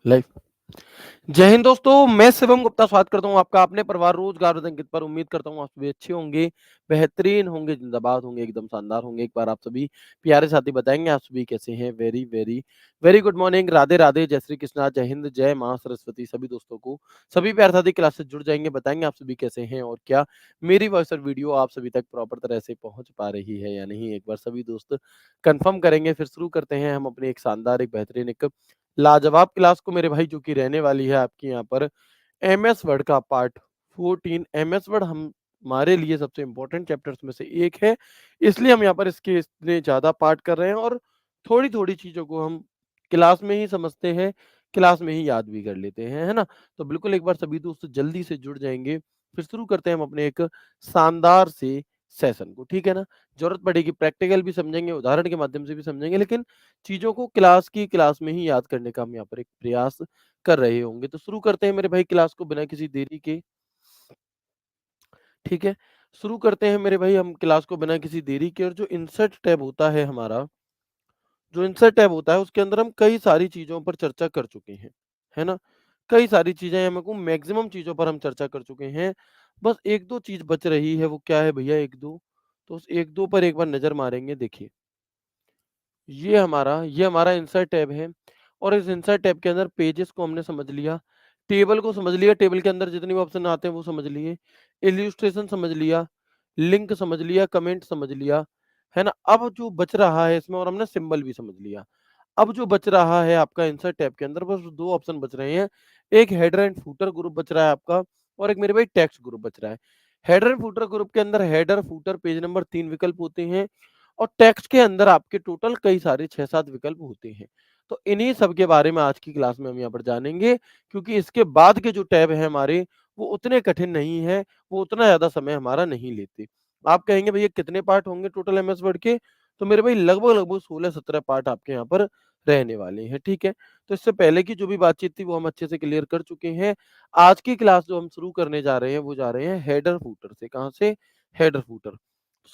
Live. जय हिंद दोस्तों, मैं शिवम गुप्ता स्वागत करता हूँ आपका अपने परिवार रोजगार और अंकित पर। उम्मीद करता हूँ आप सभी अच्छे होंगे, बेहतरीन होंगे, जिंदाबाद होंगे, एकदम शानदार होंगे। एक बार आप सभी प्यारे साथी बताएंगे आप सभी कैसे हैं। Very very very good morning, Radhe Radhe, जय श्री कृष्णा, जय हिंद, जय माँ सरस्वती। सभी दोस्तों को सभी प्यारे साथी क्लास से जुड़ जाएंगे, बताएंगे आप सभी कैसे हैं और क्या मेरी वॉइस और वीडियो आप सभी तक प्रॉपर तरह से पहुंच पा रही है या नहीं। एक बार सभी दोस्त कंफर्म करेंगे, फिर शुरू करते हैं हम अपनी एक शानदार, एक बेहतरीन, एक लाजवाब क्लास को मेरे भाई, जो कि रहने वाली है आपकी यहाँ पर एमएस वर्ड का पार्ट 14। एमएस वर्ड हम हमारे लिए सबसे इम्पोर्टेंट चैप्टर्स में से एक है, इसलिए हम यहाँ पर इसके इतने ज़्यादा पार्ट कर रहे हैं और थोड़ी-थोड़ी चीज़ों को हम क्लास में ही समझते हैं, क्लास में ही याद भी कर लेते हैं, है ना? तो बिल्कुल एक बार सभी दोस्त जल्दी से जुड़ जाएँगे, फिर शुरू करते हैं हम अपने एक शानदार से सेशन को, ठीक है ना? ज़रूरत पड़ेगी प्रैक्टिकल भी समझेंगे, उदाहरण के माध्यम से भी समझेंगे, लेकिन चीज़ों को क्लास में ही याद करने का हम यहाँ पर एक प्रयास कर रहे होंगे। तो शुरू करते हैं मेरे भाई क्लास को बिना किसी देरी के, ठीक है? शुरू करते हैं मेरे भाई हम क्लास को बिना किसी देरी के। और जो इंसर्ट टैब होता है हमारा, जो इंसर्ट टैब होता है उसके अंदर हम कई सारी चीज़ों पर चर्चा कर चुके हैं, है ना? कई सारी चीज़ें हैं, मैं कहूँ मैक्सिमम चीज़ों पर हम चर्चा कर चुके हैं। बस 1-2 चीज़ बच रही है, वो क्या है भैया 1-2? तो उस 1-2 पर एक बार नज़र मारेंगे, देखिए। ये हमारा इंसर्ट टैब है और इस इंसर्ट टैब के अंदर पेजेस को हमने समझ लिया, टेबल को समझ लिया, टेबल के अंदर जितने भी ऑप्शन आते हैं वो समझ लिए, इल्यूस्ट्रेशन समझ लिया, लिंक समझ लिया, कमेंट समझ लिया, है ना? अब जो बच रहा है इसमें, और हमने सिंबल भी समझ लिया। अब जो बच रहा है आपका इंसर्ट टैब के अंदर, बस 2 ऑप्शन बच रहे हैं। एक हेडर एंड फूटर ग्रुप बच रहा है आपका, और एक मेरे भाई टेक्स्ट ग्रुप बच रहा है। हेडर एंड फूटर ग्रुप के अंदर हेडर, फूटर, पेज नंबर 3 विकल्प होते हैं और टेक्स्ट के अंदर आपके टोटल कई सारे 6-7 विकल्प होते हैं। तो इन्हीं सब के बारे में आज की क्लास में हम यहाँ पर जानेंगे, क्योंकि इसके बाद के जो टैब हैं हमारे, वो उतने कठिन नहीं हैं, वो उतना ज़्यादा समय हमारा नहीं लेते। आप कहेंगे भैया कितने पार्ट होंगे टोटल एमएस वर्ड के? तो मेरे भाई लगभग-लगभग 16-17 पार्ट आपके यहाँ पर रहने वाले हैं, ठीक है? तो इससे पहले की जो भी बातचीत थी वो हम अच्छे से क्लियर कर चुके हैं। आज की क्लास जो हम शुरू करने जा रहे हैं, वो जा रहे हैं हेडर फूटर से। कहाँ से? Header footer.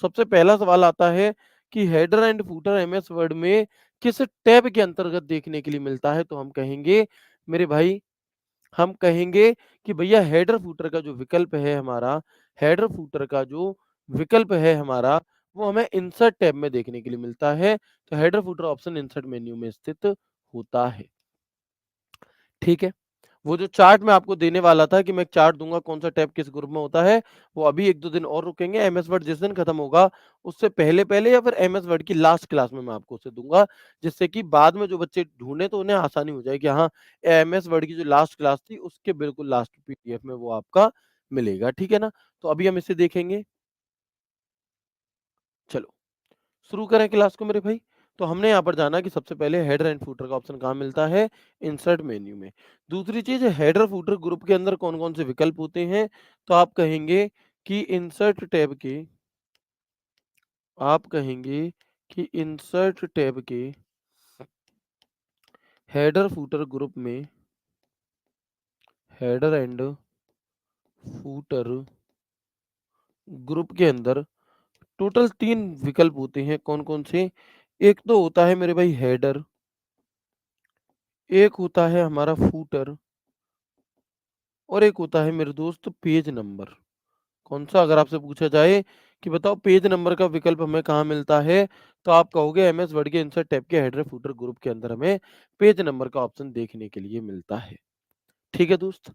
सबसे पहला सवाल आता है कि header and footer MS word में किस टैब के अंतर्गत देखने के लिए मिलता है? तो हम कहेंगे मेरे भाई, हम कहेंगे कि भैया हेडर फूटर का जो विकल्प है हमारा, हेडर फूटर का जो विकल्प है हमारा, वो हमें इंसर्ट टैब में देखने के लिए मिलता है। तो header footer option insert menu में स्थित होता है, ठीक है? वो जो चार्ट मैं आपको देने वाला था कि मैं एक चार्ट दूँगा कौन-सा टैब किस ग्रुप में होता है, वो अभी 1-2 दिन और रुकेंगे। एमएस वर्ड जिस दिन खत्म होगा, उससे पहले-पहले या फिर एमएस वर्ड की लास्ट क्लास में मैं आपको उसे दूँगा, जिससे कि बाद में जो बच्चे ढूँढें तो उन्हें आसानी हो जाए कि हाँ, एमएस वर्ड की जो लास्ट क्लास थी उसके बिल्कुल लास्ट पीडीएफ में वो आपका मिलेगा, ठीक है ना? तो अभी हम इसे देखेंगे। चलो, शुरू करें क्लास को मेरे भाई। तो हमने यहाँ पर जाना कि सबसे पहले हेडर एंड फूटर का ऑप्शन कहाँ मिलता है? इंसर्ट मेन्यू में। दूसरी चीज़, हेडर फूटर ग्रुप के अंदर कौन-कौन से विकल्प होते हैं? तो आप कहेंगे कि इंसर्ट टैब के हेडर फूटर ग्रुप में हेडर एंड फूटर ग्रुप के अंदर टोटल 3 विकल्प होते हैं। कौन-कौन से? एक तो होता है मेरे भाई हेडर, एक होता है हमारा फूटर और एक होता है मेरे दोस्त पेज नंबर। कौन-सा? अगर आपसे पूछा जाए कि बताओ पेज नंबर का विकल्प हमें कहाँ मिलता है? तो आप कहोगे एमएस वर्ड के इंसर्ट टैब के हेडर फूटर ग्रुप के अंदर हमें पेज नंबर का ऑप्शन देखने के लिए मिलता है। ठीक है दोस्त?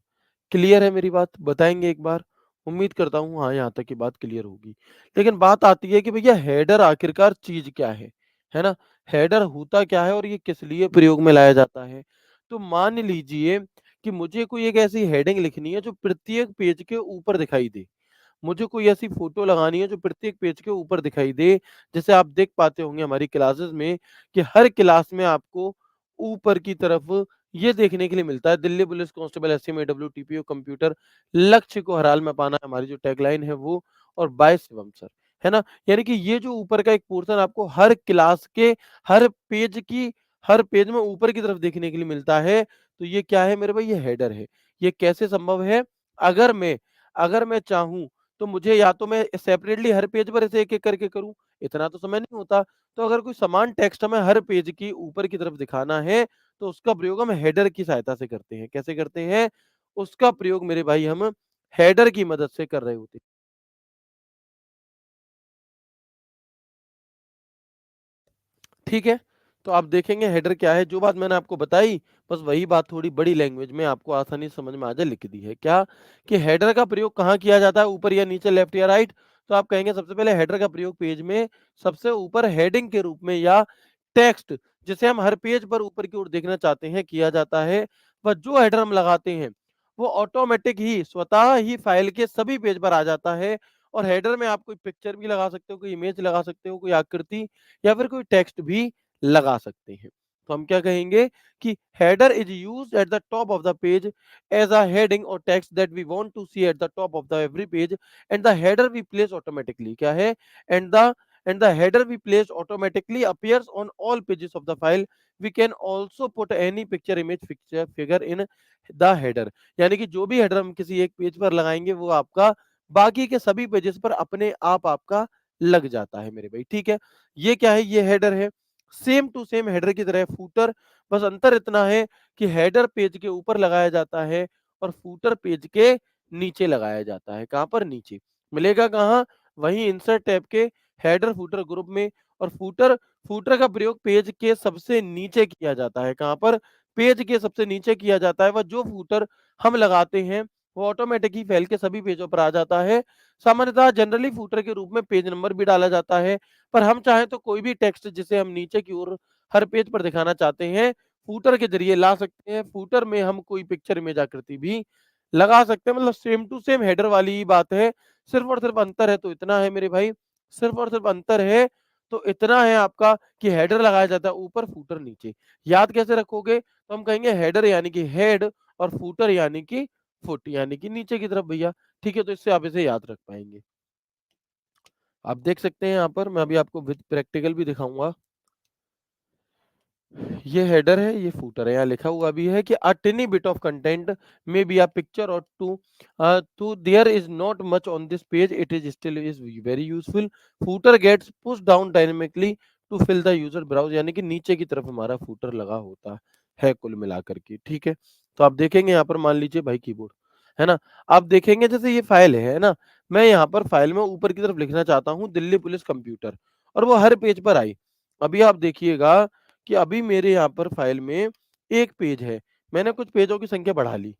क्लियर है मेरी बात? बताएँगे एक बार? उम्मीद करता हूँ हाँ, यहाँ तक की बात क्लियर होगी। लेकिन बात आती है कि भैया हेडर आखिरकार चीज़ क्या है ना? हेडर होता क्या है और ये किस लिए प्रयोग में लाया जाता है? तो मान लीजिए कि मुझे कोई एक ऐसी हेडिंग लिखनी है जो प्रत्येक पेज के ऊपर दिखाई दे। मुझे कोई ऐसी फ़ोटो लगानी है जो प्रत्येक पेज के ऊपर दिखाई दे। जैसे आप देख पाते होंगे हमारी क्लासेस में कि हर क्लास में आपको ऊपर की तरफ ये देखने के लिए मिलता है, Delhi police constable SMA TPO computer, लक्ष्य को हर हाल में पाना, हमारी जो टैगलाइन है वो, और बाय शिवम सर, है ना? यानी कि ये जो ऊपर का एक पोर्शन आपको हर क्लास के हर पेज की हर पेज में ऊपर की तरफ देखने के लिए मिलता है, तो ये क्या है मेरे भाई? ये हेडर है। ये कैसे संभव है? अगर मैं अगर मैं चाहूँ तो मुझे या तो मैं सेपरेटली हर पेज पर इसे एक-एक करके करूँ, इतना तो समय नहीं होता। तो अगर कोई समान टेक्स्ट हमें हर पेज की ऊपर की तरफ दिखाना है, तो उसका प्रयोग हम हेडर की सहायता से करते हैं। कैसे करते हैं? उसका प्रयोग मेरे भाई हम हेडर की मदद से कर रहे होते हैं। ठीक है? तो आप देखेंगे हेडर क्या है, जो बात मैंने आपको बताई, बस वही बात थोड़ी बड़ी लैंग्वेज में आपको आसानी से समझ में आ जाए लिख दी है। क्या? कि हेडर का प्रयोग कहाँ किया जाता है, ऊपर या नीचे, लेफ्ट या राइट? तो आप कहेंगे सबसे पहले हेडर का प्रयोग पेज में सबसे ऊपर हेडिंग के रूप में या टेक्स्ट जिसे हम हर पेज पर ऊपर की ओर देखना चाहते हैं, किया जाता है। व जो हेडर हम लगाते हैं, वो ऑटोमैटिक ही स्वतः ही फाइल के सभी पेज पर आ जाता है और हेडर में आप कोई पिक्चर भी लगा सकते हो, कोई इमेज लगा सकते हो, कोई आकृति या फिर कोई टेक्स्ट भी लगा सकते हैं। तो हम क्या कहेंगे कि header is used at the top of the page as a heading और text that we want to see at the top of the every page and the header we place automatically क्या है and the header we place automatically appears on all pages of the file we can also put any picture image picture figure in the header यानी कि जो भी header हम किसी एक page पर लगाएंगे वो आपका बाकी के सभी पेजेस पर अपने आप आपका लग जाता है मेरे भाई। ठीक है, ये क्या है? ये हेडर है। सेम टू सेम हेडर की तरह फूटर, बस अंतर इतना है कि हेडर पेज के ऊपर लगाया जाता है और फूटर पेज के नीचे लगाया जाता है। कहाँ पर? नीचे। मिलेगा कहाँ? वहीं इंसर्ट टैब के हेडर फूटर ग्रुप में। और फूटर फूटर का प्रयोग पेज के सबसे नीचे किया जाता है। कहाँ पर? पेज के सबसे नीचे किया जाता है। वह जो फूटर हम लगाते हैं वो ऑटोमेटिक ही फाइल के सभी पेजों पर आ जाता है। सामान्यतः जनरली फूटर के रूप में पेज नंबर भी डाला जाता है, पर हम चाहें तो कोई भी टेक्स्ट जिसे हम नीचे की ओर हर पेज पर दिखाना चाहते हैं, फूटर के ज़रिए ला सकते हैं। फूटर में हम कोई पिक्चर इमेज आकृति भी लगा सकते हैं, मतलब सेम टू सेम हेडर वाली ही बात है। सिर्फ़ और सिर्फ़ अंतर है तो इतना है मेरे भाई, सिर्फ़ और सिर्फ़ अंतर है तो इतना है आपका कि हेडर लगाया जाता है ऊपर, फूटर नीचे। याद कैसे रखोगे? तो हम कहेंगे हेडर यानी कि हेड और फूटर यानी कि फुट यानी कि नीचे की तरफ भैया। ठीक है, तो इससे आप इसे याद रख पाएँगे। आप देख सकते हैं यहाँ पर मैं अभी आपको विद प्रैक्टिकल भी दिखाऊँगा। ये हेडर है, ये फूटर है। यहाँ लिखा हुआ भी है कि a tiny bit of content may be a picture और टू तो there is not much on this page it is still is very useful footer gets push down dynamically to fill the user browse यानी कि नीचे की तरफ हमारा footer लगा होता है कुल मिलाकर के। ठीक है, तो आप देखेंगे यहाँ पर मान लीजिए भाई कीबोर्ड है ना, आप देखेंगे जैसे ये फाइल है ना, मैं यहाँ पर फाइल में ऊपर की तरफ लिखना चाहता हूँ दिल्ली पुलिस कंप्यूटर और वो हर पेज पर आई। अभी आप देखिएगा कि अभी मेरे यहाँ पर फ़ाइल में 1 पेज है, मैंने कुछ पेजों की संख्या बढ़ा ली।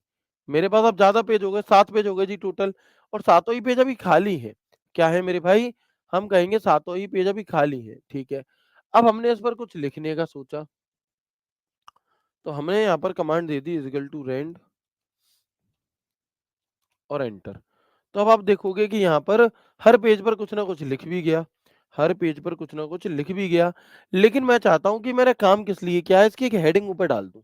मेरे पास अब ज़्यादा पेज हो गए, 7 पेज हो गए जी टोटल और सातों ही पेज अभी खाली हैं। क्या है मेरे भाई? हम कहेंगे सातों ही पेज अभी खाली हैं, ठीक है। अब हमने इस पर कुछ लिखने का सोचा, तो हमने यहाँ पर कमांड दे दी =rand और एंटर। तो अब आप देखोगे कि यहाँ पर हर पेज पर कुछ ना कुछ लिख भी गया, हर पेज पर कुछ ना कुछ लिख भी गया, लेकिन मैं चाहता हूँ कि मेरा काम किस लिए क्या है, इसकी एक हेडिंग ऊपर डाल दूँ।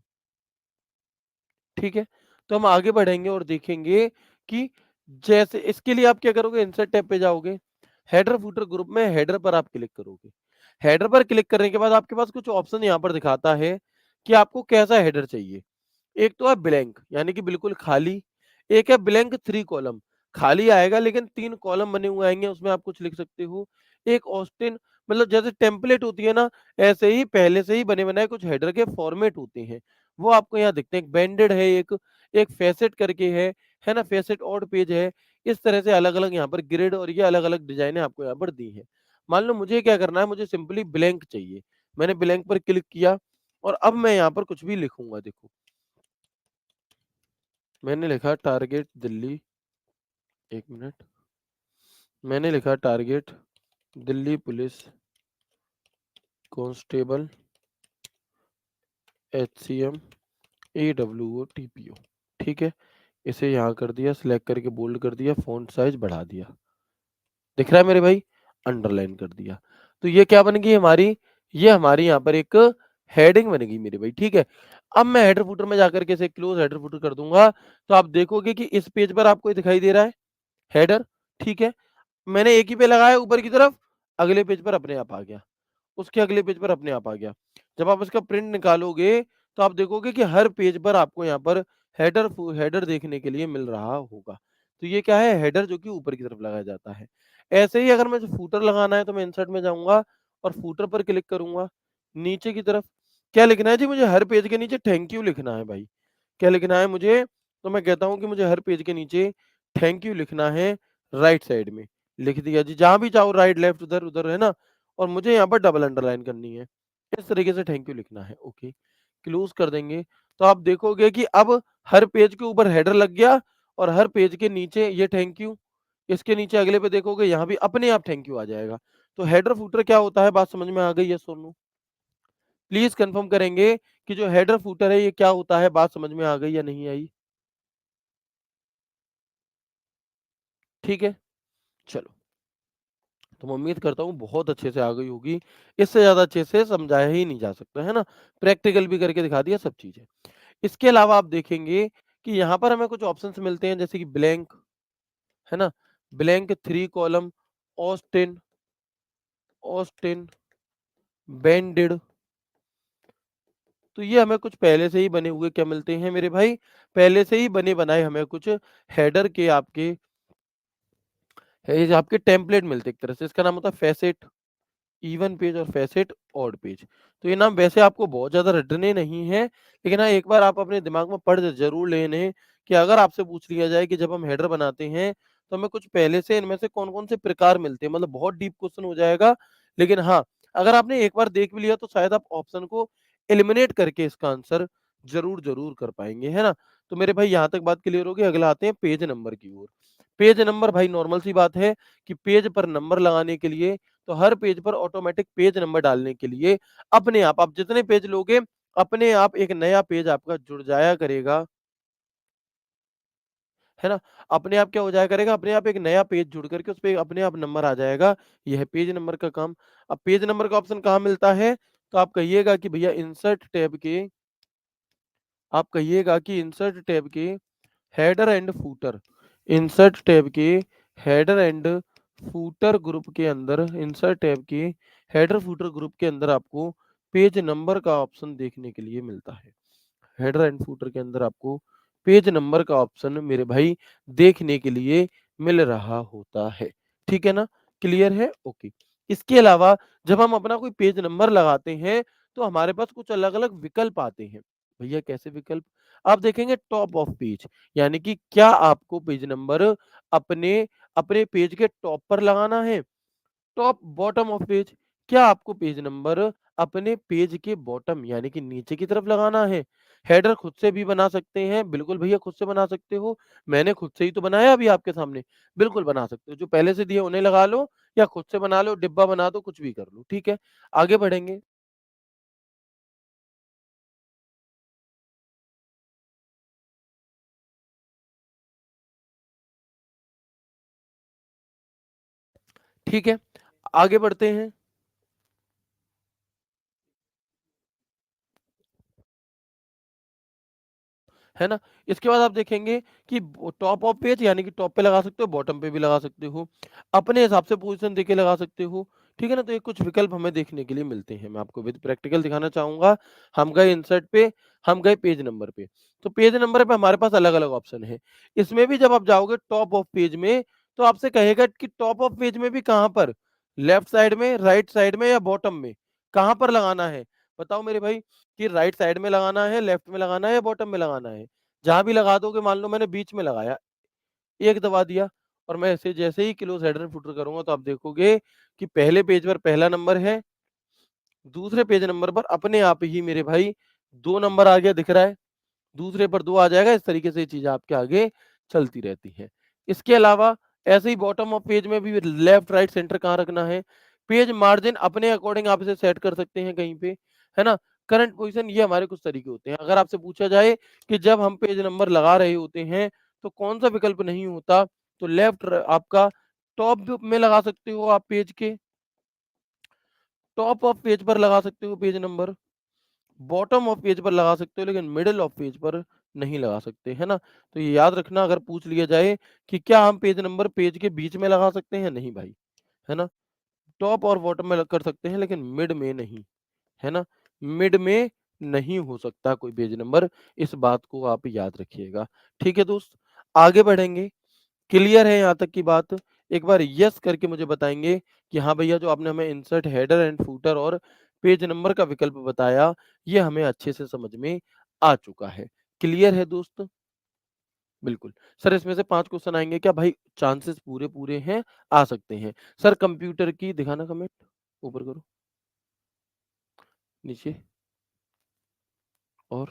ठीक है? तो हम आगे बढ़ेंगे और देखेंगे कि जैसे इसके लिए आप क्या करोगे इंसर्ट टैब पे जाओगे, हेडर फूटर ग्रुप में हेडर पर आप क्लिक करोगे। हेडर पर क्लिक करने के बाद आपके पास कुछ ऑप्शन यहाँ पर दिखाता है कि आपको कैसा हेडर चाहिए। एक तो है ब्लैंक यानी कि बिल्कुल खाली, एक है ब्लैंक 3 कॉलम खाली आएगा लेकिन 3 कॉलम बने हुए आएँगे उसमें आप कुछ लिख सकते हो। एक ऑस्टिन मतलब जैसे टेम्पलेट होती है ना, ऐसे ही पहले से ही बने-बनाए कुछ हेडर के फॉर्मेट होते हैं। वो आपको यहाँ दिखते हैं। एक बैंडेड है एक फेसेट करके है ना? फेसेट ऑड पेज है। इस तरह से अलग-अलग यहाँ पर ग्रिड और ये अलग-अलग डिज़ाइनें आपको यहाँ पर दी हैं। मान लो मुझे क्या करना है, मुझे सिंपली ब्लैंक चाहिए। मैंने ब्लैंक पर क्लिक किया और अब मैं यहाँ पर कुछ भी लिखूँगा देखो। मैंने लिखा टारगेट दिल्ली 1 मिनट, मैंने लिखा target Delhi police constable HCM AWO TPO. ठीक है? इसे यहाँ कर दिया, सिलेक्ट करके बोल्ड कर दिया, फ़ॉन्ट साइज़ बढ़ा दिया। दिख रहा है मेरे भाई? अंडरलाइन कर दिया। तो ये क्या बन गई हमारी? ये हमारी यहाँ पर एक हेडिंग बन गई मेरे भाई, ठीक है? अब मैं हेडर फुटर में जाकर के इसे क्लोज़ हेडर फुटर कर दूँगा, तो आप देखोगे कि इस पेज पर आपको ये दिखाई दे रहा है, हेडर, ठीक है? मैंने एक ही पे लगाया ऊपर की तरफ, अगले पेज पर अपने आप आ गया। उसके अगले पेज पर अपने आप आ गया। जब आप इसका प्रिंट निकालोगे, तो आप देखोगे कि हर पेज पर आपको यहाँ पर हेडर देखने के लिए मिल रहा होगा। तो ये क्या है? हेडर जो कि ऊपर की तरफ लगाया जाता है। ऐसे ही अगर मुझे फूटर लगाना है, तो मैं इंसर्ट में जाऊँगा और फूटर पर क्लिक करूँगा, नीचे की तरफ। क्या लिखना है जी? मुझे हर पेज के नीचे थैंक यू लिखना है भाई। क्या लिखना है मुझे? तो मैं कहता हूँ कि मुझे हर पेज के नीचे थैंक यू लिखना है राइट साइड में। लिख दिया जी, जहाँ भी चाहो राइट, लेफ्ट, उधर-उधर है ना? और मुझे यहाँ पर डबल अंडरलाइन करनी है। इस तरीके से थैंक यू लिखना है, ओके। क्लोज़ कर देंगे, तो आप देखोगे कि अब हर पेज के ऊपर हेडर लग गया और हर पेज के नीचे ये थैंक यू। इसके नीचे अगले पे देखोगे यहाँ भी अपने आप थैंक यू आ जाएगा। तो हेडर फूटर क्या होता है, बात समझ में आ गई? यस और नो? प्लीज़ कन्फर्म करेंगे कि जो हेडर फूटर है ये क्या होता है, बात समझ में आ गई या नहीं आई? ठीक है? चलो, तो मैं उम्मीद करता हूँ बहुत अच्छे से आ गई होगी। इससे ज़्यादा अच्छे से समझाया ही नहीं जा सकता, है ना? प्रैक्टिकल भी करके दिखा दिया सब चीज़ें। इसके अलावा आप देखेंगे कि यहाँ पर हमें कुछ ऑप्शंस मिलते हैं जैसे कि ब्लैंक, है ना? Blank 3 column, Austin, Austin, banded. तो ये हमें कुछ पहले से ही बने हुए क्या मिलते हैं मेरे भाई? पहले से ही बने बनाए हमें कुछ हेडर के आपके है ये जो आपके टेम्पलेट मिलते हैं एक तरह से। इसका नाम होता है फेसेट इवन पेज और फेसेट ऑड पेज। तो ये नाम वैसे आपको बहुत ज़्यादा रटने नहीं हैं, लेकिन हाँ, एक बार आप अपने दिमाग में पढ़ ज़रूर लें कि अगर आपसे पूछ लिया जाए कि जब हम हेडर बनाते हैं, तो हमें कुछ पहले से इनमें से कौन-कौन से प्रकार मिलते हैं। मतलब बहुत डीप क्वेश्चन हो जाएगा, लेकिन हाँ, अगर आपने एक बार देख भी लिया तो शायद आप ऑप्शन को एलिमिनेट करके इसका आंसर ज़रूर कर पाएँगे, है ना? तो मेरे भाई यहाँ तक बात क्लियर होगी, अगला आते हैं पेज नंबर की ओर। पेज नंबर भाई नॉर्मल सी बात है कि पेज पर नंबर लगाने के लिए तो हर पेज पर ऑटोमेटिक पेज नंबर डालने के लिए अपने आप जितने पेज लोगे, अपने आप एक नया पेज आपका जुड़ जाया करेगा, है ना? अपने आप क्या हो जाया करेगा, अपने आप एक नया पेज जुड़ करके उसपे अपने आप नंबर आ जाएगा। ये है पेज नंबर का काम। अब पेज नंबर का ऑप्शन कहाँ मिलता है? तो आप कहिएगा कि भैया इंसर्ट टैब के header and footer insert tab के हेडर एंड फूटर ग्रुप के अंदर इंसर्ट टैब के हेडर फूटर ग्रुप के अंदर आपको पेज नंबर का ऑप्शन देखने के लिए मिलता है। हेडर एंड फूटर के अंदर आपको पेज नंबर का ऑप्शन मेरे भाई देखने के लिए मिल रहा होता है। ठीक है ना? क्लियर है? ओके। इसके अलावा जब हम अपना कोई पेज नंबर लगाते हैं, तो हमारे पास कुछ अलग-अलग विकल्प आते हैं। भैया कैसे विकल्प? आप देखेंगे टॉप ऑफ पेज यानी कि क्या आपको पेज नंबर अपने अपने पेज के टॉप पर लगाना है? टॉप बॉटम ऑफ पेज क्या आपको पेज नंबर अपने पेज के बॉटम यानी कि नीचे की तरफ लगाना है? हेडर खुद से भी बना सकते हैं, बिल्कुल भैया खुद से बना सकते हो। मैंने खुद से ही तो बनाया अभी आपके सामने, बिल्कुल बना सकते हो। जो पहले से दिए उन्हें लगा लो या खुद से बना लो, डिब्बा बना दो, कुछ भी कर लो, ठीक है? आगे बढ़ेंगे। ठीक है, आगे बढ़ते हैं। है ना? इसके बाद आप देखेंगे कि टॉप ऑफ पेज यानी कि टॉप पे लगा सकते हो, बॉटम पे भी लगा सकते हो। अपने हिसाब से पोज़ीशन देके लगा सकते हो। ठीक है ना? तो ये कुछ विकल्प हमें देखने के लिए मिलते हैं। मैं आपको विद प्रैक्टिकल दिखाना चाहूँगा। हम गए इंसर्ट पे, हम गए पेज नंबर पे। तो पेज नंबर पे हमारे पास अलग-अलग ऑप्शन हैं। इसमें भी जब आप जाओगे टॉप ऑफ पेज में, तो आपसे कहेगा कि टॉप ऑफ पेज में भी कहाँ पर? लेफ्ट साइड में, राइट साइड में या बॉटम में? कहाँ पर लगाना है? बताओ मेरे भाई कि राइट साइड में लगाना है, लेफ्ट में लगाना है या बॉटम में लगाना है? जहाँ भी लगा दोगे मान लो मैंने बीच में लगाया, 1 दबा दिया और मैं ऐसे जैसे ही क्लोज़ हेडर एंड फुटर करूँगा तो आप देखोगे कि पहले पेज पर पहला नंबर है, दूसरे पेज नंबर पर अपने आप ही मेरे भाई 2 नंबर आ गया दिख रहा है, दूसरे पर 2 आ जाएगा, इस तरीके से ये चीज़ें आपके आगे चलती रहती हैं। इसके अलावा ऐसे ही बॉटम ऑफ पेज में भी लेफ्ट, राइट, सेंटर कहाँ रखना है, पेज मार्जिन अपने अकॉर्डिंग आप इसे सेट कर सकते हैं कहीं पे, है ना? करंट पोज़ीशन ये हमारे कुछ तरीके होते हैं। अगर आपसे पूछा जाए कि जब हम पेज नंबर लगा रहे होते हैं, तो कौन-सा विकल्प नहीं होता? तो लेफ्ट आपका टॉप में लगा सकते हो आप पेज के, टॉप ऑफ पेज पर लगा सकते हो page number. Bottom of page पर लगा सकते हो लेकिन मिडल ऑफ पेज पर नहीं लगा सकते, है ना? तो ये याद रखना अगर पूछ लिया जाए कि क्या हम पेज नंबर पेज के बीच में लगा सकते हैं? नहीं भाई, है ना? टॉप और बॉटम में कर सकते हैं लेकिन मिड में नहीं, है ना? मिड में नहीं हो सकता कोई पेज नंबर, इस बात को आप याद रखिएगा। ठीक है दोस्त, आगे बढ़ेंगे। क्लियर है यहाँ तक की बात? एक बार यस करके मुझे बताएँगे कि हाँ भैया जो आपने हमें इंसर्ट हेडर एंड फूटर और पेज नंबर का विकल्प बताया, ये हमें अच्छे से समझ में आ चुका है। क्लियर है दोस्त? बिल्कुल। सर इसमें से 5 क्वेश्चन आएँगे क्या? भाई चांसेस पूरे-पूरे हैं, आ सकते हैं। सर कंप्यूटर की दिखाना कमेंट, ऊपर करो, नीचे और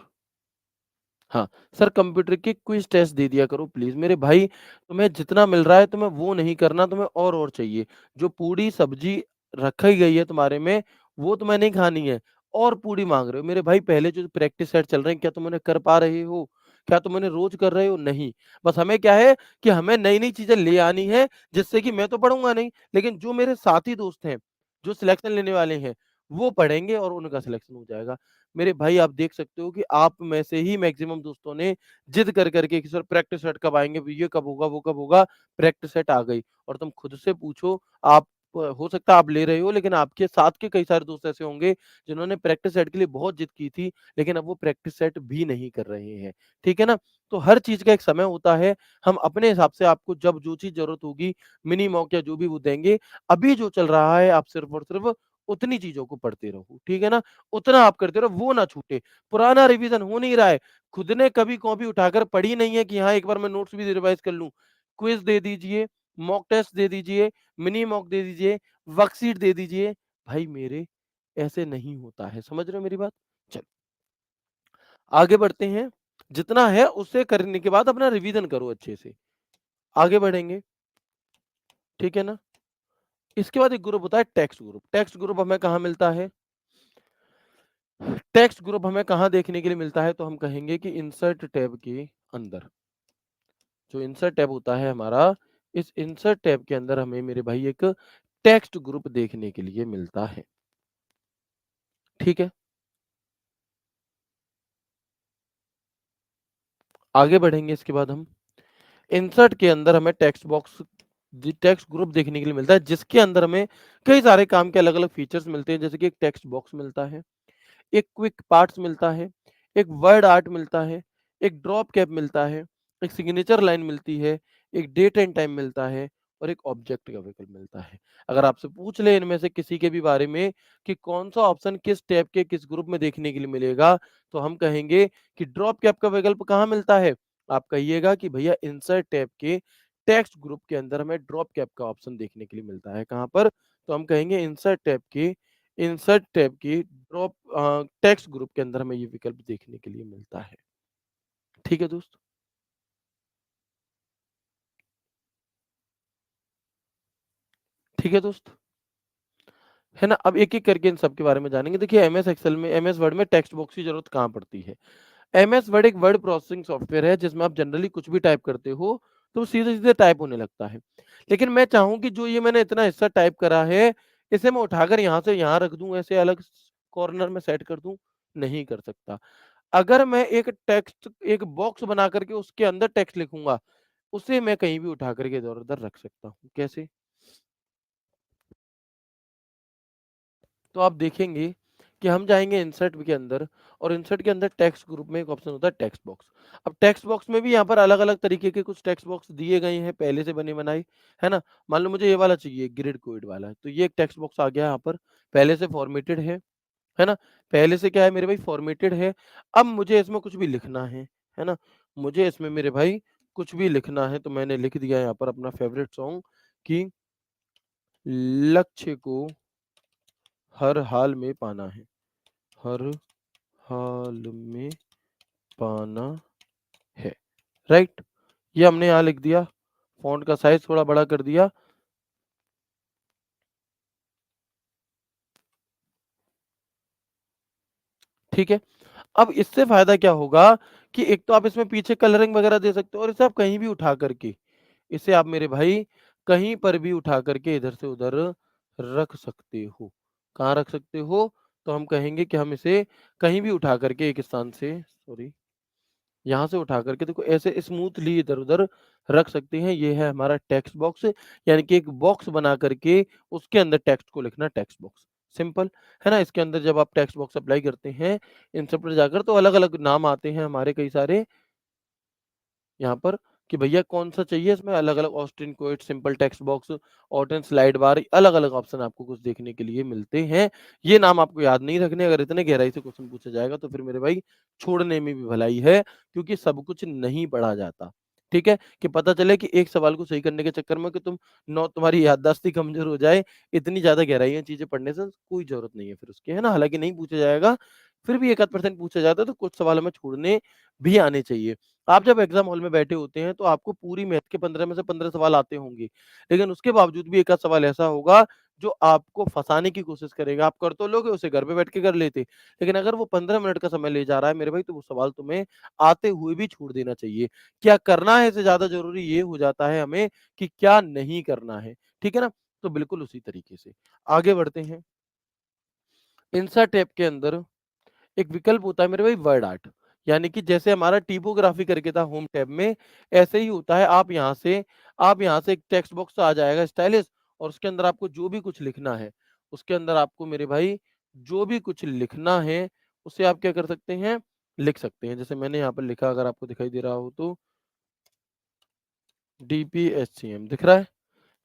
हाँ, सर कंप्यूटर की क्विज़ टेस्ट दे दिया करो प्लीज़। मेरे भाई तुम्हें जितना मिल रहा है तुम्हें वो नहीं करना, तुम्हें और चाहिए। जो पूड़ी सब्ज़ी रखी गई है तुम्हारे में, वो तुम्हें नहीं खानी है और पूड़ी माँग रहे हो। मेरे भाई पहले जो प्रैक्टिस सेट चल रहे हैं, क्या तुम उन्हें कर पा रहे हो? क्या तुम उन्हें रोज़ कर रहे हो? नहीं। बस हमें क्या है कि हमें नई-नई चीज़ें ले आनी है, जिससे कि मैं तो पढ़ूँगा नहीं, लेकिन जो मेरे साथी दोस्त हैं, जो सिलेक्शन लेने वाले हैं, वो पढ़ेंगे और उनका सिलेक्शन हो जाएगा। मेरे भाई आप देख सकते हो कि आप में से ही मैक्सिमम दोस्तों ने जिद कर के कि सर प्रैक्टिस सेट कब आएँगे? ये कब होगा? वो कब होगा? प्रैक्टिस सेट आ गई और तुम खुद से पूछो आप हो सकता है आप ले रहे हो लेकिन आपके साथ के कई सारे दोस्त ऐसे होंगे जिन्होंने प्रैक्टिस सेट के लिए बहुत जिद की थी, लेकिन अब वो प्रैक्टिस सेट भी नहीं कर रहे हैं। ठीक है ना? तो हर चीज़ का एक समय होता है। हम अपने हिसाब से आपको जब जो चीज़ ज़रूरत होगी, मिनी मॉक या जो भी वो देंगे। अभी जो चल रहा है आप सिर्फ़ और सिर्फ़ उतनी चीज़ों को पढ़ते रहो। ठीक है ना? उतना आप करते रहो, वो ना छूटे। पुराना रिवीजन हो नहीं रहा है। खुद ने कभी कॉपी उठाकर पढ़ी नहीं है कि हाँ, एक बार मैं नोट्स भी रिवाइज़ कर लूँ। क्विज़ दे दीजिए, मॉक टेस्ट दे दीजिए, मिनी मॉक दे दीजिए, वर्कशीट दे दीजिए। भाई मेरे ऐसे नहीं होता है। समझ रहे हो मेरी बात? चलो आगे बढ़ते हैं। जितना है उससे करने के बाद अपना रिवीजन करो अच्छे से। आगे बढ़ेंगे, ठीक है ना? इसके बाद एक ग्रुप होता है टेक्स्ट ग्रुप। टेक्स्ट ग्रुप हमें कहाँ मिलता है? टेक्स्ट ग्रुप हमें कहाँ देखने के लिए मिलता है? तो हम कहेंगे कि इंसर्ट टैब के अंदर। जो इंसर्ट टैब होता है हमारा, इस इंसर्ट टैब के अंदर हमें मेरे भाई एक टेक्स्ट ग्रुप देखने के लिए मिलता है। ठीक है? आगे बढ़ेंगे इसके बाद हम। इंसर्ट के अंदर हमें टेक्स्ट ग्रुप देखने के लिए मिलता है, जिसके अंदर हमें कई सारे काम के अलग-अलग फीचर्स मिलते हैं, जैसे कि एक टेक्स्ट बॉक्स मिलता है, एक क्विक पार्ट्स मिलता है, एक वर्ड आर्ट मिलता है, एक ड्रॉप कैप मिलता है, एक सिग्नेचर लाइन मिलती है, एक डेट एंड टाइम मिलता है और एक ऑब्जेक्ट का विकल्प मिलता है। अगर आपसे पूछ ले इनमें से किसी के भी बारे में कि कौन-सा ऑप्शन किस टैब के किस ग्रुप में देखने के लिए मिलेगा, तो हम कहेंगे कि ड्रॉप कैप का विकल्प कहाँ मिलता है? आप कहिएगा कि भैया इंसर्ट टैब के टेक्स्ट ग्रुप के अंदर हमें ड्रॉप कैप का ऑप्शन देखने के लिए मिलता है। कहाँ पर? तो हम कहेंगे इंसर्ट टैब की टेक्स्ट ग्रुप के अंदर हमें ये विकल्प देखने के लिए मिलता है। ठीक है दोस्त? ठीक है दोस्त? है ना? अब एक-एक करके इन सब के बारे में जानेंगे। देखिए एमएस वर्ड में टेक्स्ट बॉक्स की ज़रूरत कहाँ पड़ती है? एमएस वर्ड एक वर्ड प्रोसेसिंग सॉफ्टवेयर है जिसमें आप जनरली कुछ भी टाइप करते हो, तो सीधे-सीधे टाइप होने लगता है। लेकिन मैं चाहूँ कि जो ये मैंने इतना हिस्सा टाइप करा है, इसे मैं उठाकर यहाँ से यहाँ रख दूँ, ऐसे अलग कॉर्नर में सेट कर दूँ, नहीं कर सकता। अगर मैं एक बॉक्स बना कर के उसके अंदर टेक्स्ट लिखूँगा, उसे मैं कहीं भी उठा कर के इधर-उधर रख सकता हूँ। कैसे? तो आप देखेंगे कि हम जाएँगे इंसर्ट के अंदर और इंसर्ट के अंदर टेक्स्ट ग्रुप में एक ऑप्शन होता है टेक्स्ट बॉक्स। अब टेक्स्ट बॉक्स में भी यहाँ पर अलग-अलग तरीके के कुछ टेक्स्ट बॉक्स दिए गए हैं पहले से बने-बनाए, है ना? मान लो मुझे ये वाला चाहिए ग्रिड कोड वाला, तो ये एक टेक्स्ट बॉक्स आ गया यहाँ पर, पहले से फॉर्मेटेड है ना? पहले से क्या है मेरे भाई फॉर्मेटेड है। अब मुझे इसमें कुछ भी लिखना है ना? मुझे इसमें मेरे भाई कुछ भी लिखना है तो मैंने लिख दिया यहाँ पर अपना फ़ेवरेट सॉन्ग कि लक्ष्य को हर हाल में पाना है। हर हाल में पाना है, राइट? ये हमने यहाँ लिख दिया, फ़ॉन्ट का साइज़ थोड़ा बड़ा कर दिया, ठीक है? अब इससे फ़ायदा क्या होगा कि एक तो आप इसमें पीछे कलरिंग वगैरह दे सकते हो और इसे आप कहीं भी उठा कर के इसे आप मेरे भाई कहीं पर भी उठा कर के इधर से उधर रख सकते हो। कहाँ रख सकते हो? तो हम कहेंगे कि हम इसे कहीं भी उठा कर के एक स्थान से सॉरी यहाँ से उठा कर के देखो ऐसे स्मूथली इधर-उधर रख सकते हैं। ये है हमारा टेक्स्ट बॉक्स यानी कि एक बॉक्स बना कर के उसके अंदर टेक्स्ट को लिखना टेक्स्ट बॉक्स। सिंपल, है ना? इसके अंदर जब आप टेक्स्ट बॉक्स अप्लाई करते हैं, इन सब पर जाकर तो अलग-अलग नाम आते हैं हमारे कई सारे यहाँ पर। कि भैया कौन-सा चाहिए इसमें अलग-अलग Austin quote, simple text box, Austin slide bar अलग-अलग ऑप्शन आपको कुछ देखने के लिए मिलते हैं। ये नाम आपको याद नहीं रखने, अगर इतने गहराई से क्वेश्चन पूछा जाएगा तो फिर मेरे भाई छोड़ने में भी भलाई है, क्योंकि सब कुछ नहीं पढ़ा जाता। ठीक है? कि पता चले कि एक सवाल को सही करने के चक्कर में कि तुम्हारी याददाश्त ही कमज़ोर हो जाए, इतनी ज़्यादा गहराई में चीज़ें पढ़ने से कोई ज़रूरत नहीं है फिर उसकी, है ना? हालाँकि नहीं पूछा जाएगा, फिर भी 1 आध परसेंट पूछा जाता है तो कुछ सवाल हमें छोड़ने भी आने चाहिए। आप जब एग्ज़ाम हॉल में बैठे होते हैं, तो आपको पूरी मैथ के 15 में से 15 सवाल आते होंगे। लेकिन उसके बावजूद भी एक आध सवाल ऐसा होगा, जो आपको फँसाने की कोशिश करेगा। आप कर तो लोगे, उसे घर पे बैठ के कर लेते। लेकिन अगर वो 15 मिनट का समय ले जा रहा है मेरे भाई, तो वो सवाल तुम्हें आते हुए भी छोड़ देना चाहिए। क्या करना है से ज़्यादा ज़रूरी ये हो जाता है हमें कि क्या नहीं करना है। ठीक है ना? तो बिल्कुल उसी तरीके से आगे बढ़ते हैं। इंसर्ट टैब के अंदर एक विकल्प होता है मेरे भाई वर्ड आर्ट, यानी कि जैसे हमारा टाइपोग्राफी करके था होम टैब में, ऐसे ही होता है। आप यहाँ से एक टेक्स्ट बॉक्स आ जाएगा स्टाइलिश, और उसके अंदर आपको जो भी कुछ लिखना है, उसके अंदर आपको मेरे भाई जो भी कुछ लिखना है, उसे आप क्या कर सकते हैं, लिख सकते हैं। जैसे मैंने यहाँ पर लिखा, अगर आपको दिखाई दे रहा हो तो डीपीएचसीएम दिख रहा है?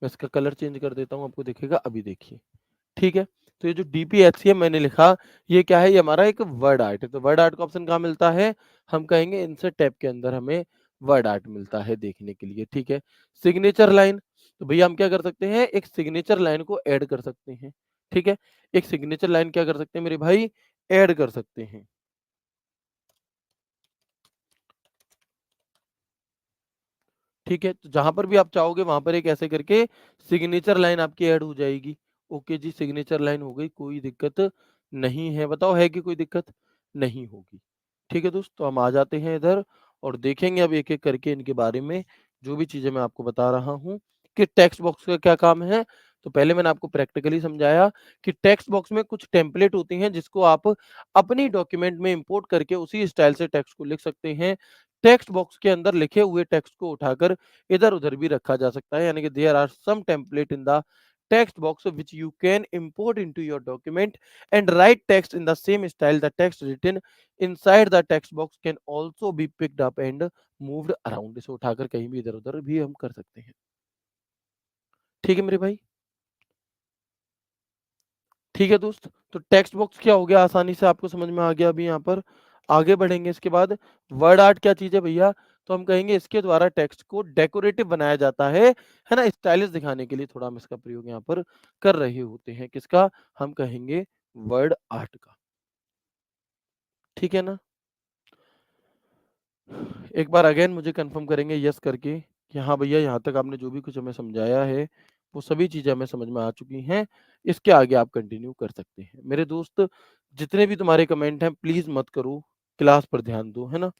मैं इसका कलर चेंज कर देता हूँ, आपको दिखेगा, अभी देखिए। ठीक है? तो ये जो डीपीएचसीएम मैंने लिखा, ये क्या है? ये हमारा एक वर्ड आर्ट है। तो वर्ड आर्ट का ऑप्शन कहाँ मिलता है? हम कहेंगे इंसर्ट टैब के अंदर हमें वर्ड आर्ट मिलता है देखने के लिए, ठीक है? सिग्नेचर लाइन, तो भैया हम क्या कर सकते हैं? एक सिग्नेचर लाइन को ऐड कर सकते हैं, ठीक है? एक सिग्नेचर लाइन क्या कर सकते हैं मेरे भाई? ऐड कर सकते हैं। ठीक है? तो जहाँ पर भी आप चाहोगे वहाँ पर एक ऐसे करके सिग्नेचर लाइन आपकी ऐड हो जाएगी। ओके जी, सिग्नेचर लाइन हो गई, कोई दिक्कत नहीं है। बताओ है कि कोई दिक्कत? नहीं होगी। ठीक है दोस्त, तो हम आ जाते हैं इधर और देखेंगे अब एक-एक करके इनके बारे में, जो भी चीज़ें मैं आपको बता रहा हूँ कि टेक्स्ट बॉक्स का क्या काम है। तो पहले मैंने आपको प्रैक्टिकली समझाया कि टेक्स्ट बॉक्स में कुछ टेम्पलेट होती हैं जिसको आप अपनी डॉक्यूमेंट में इम्पोर्ट करके उसी स्टाइल से टेक्स्ट को लिख सकते हैं। टेक्स्ट बॉक्स के अंदर लिखे हुए टेक्स्ट को उठाकर इधर-उधर भी रखा जा सकता है, यानी कि there are some template in the text box which you can import into your document and write text in the same style. The text written inside the text box can also be picked up and moved around. इसे उठाकर कहीं भी इधर-उधर भी हम कर सकते हैं। ठीक है मेरे भाई? ठीक है दोस्त, तो टेक्स्ट बॉक्स क्या हो गया, आसानी से आपको समझ में आ गया अभी यहाँ पर। आगे बढ़ेंगे इसके बाद, वर्ड आर्ट क्या चीज़ है भैया? तो हम कहेंगे इसके द्वारा टेक्स्ट को डेकोरेटिव बनाया जाता है ना? स्टाइलिश दिखाने के लिए थोड़ा हम इसका प्रयोग यहाँ पर कर रहे होते हैं। किसका? हम कहेंगे वर्ड आर्ट का। ठीक है ना? एक बार अगेन मुझे कन्फर्म करेंगे यस करके कि हाँ भैया, यहाँ तक आपने जो भी कुछ हमें समझाया है, वो सभी चीज़ें हमें समझ में आ चुकी हैं। इसके आगे आप कंटिन्यू कर सकते हैं। मेरे दोस्त, जितने भी तुम्हारे कमेंट हैं प्लीज़ मत करो, क्लास पर ध्यान दो, है ना?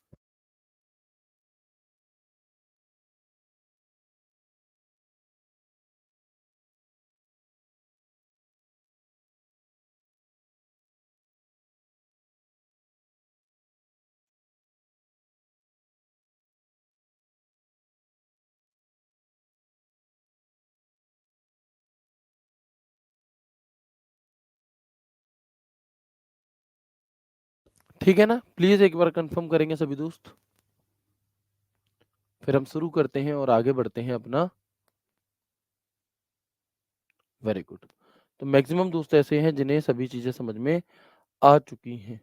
ठीक है ना? प्लीज़ एक बार कन्फर्म करेंगे सभी दोस्त। फिर हम शुरू करते हैं और आगे बढ़ते हैं अपना। Very good. तो मैक्सिमम दोस्त ऐसे हैं जिन्हें सभी चीज़ें समझ में आ चुकी हैं।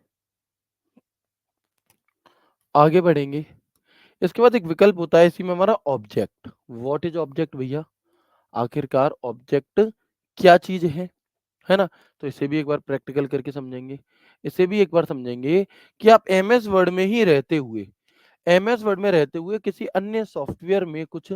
आगे बढ़ेंगे। इसके बाद एक विकल्प होता है इसी में हमारा ऑब्जेक्ट। व्हाट इज़ ऑब्जेक्ट भैया? आखिरकार ऑब्जेक्ट क्या चीज़ है ना? तो इसे भी एक बार प्रैक्टिकल करके समझेंगे। इसे भी एक बार समझेंगे कि आप एमएस वर्ड में ही रहते हुए, एमएस वर्ड में रहते हुए किसी अन्य सॉफ्टवेयर में कुछ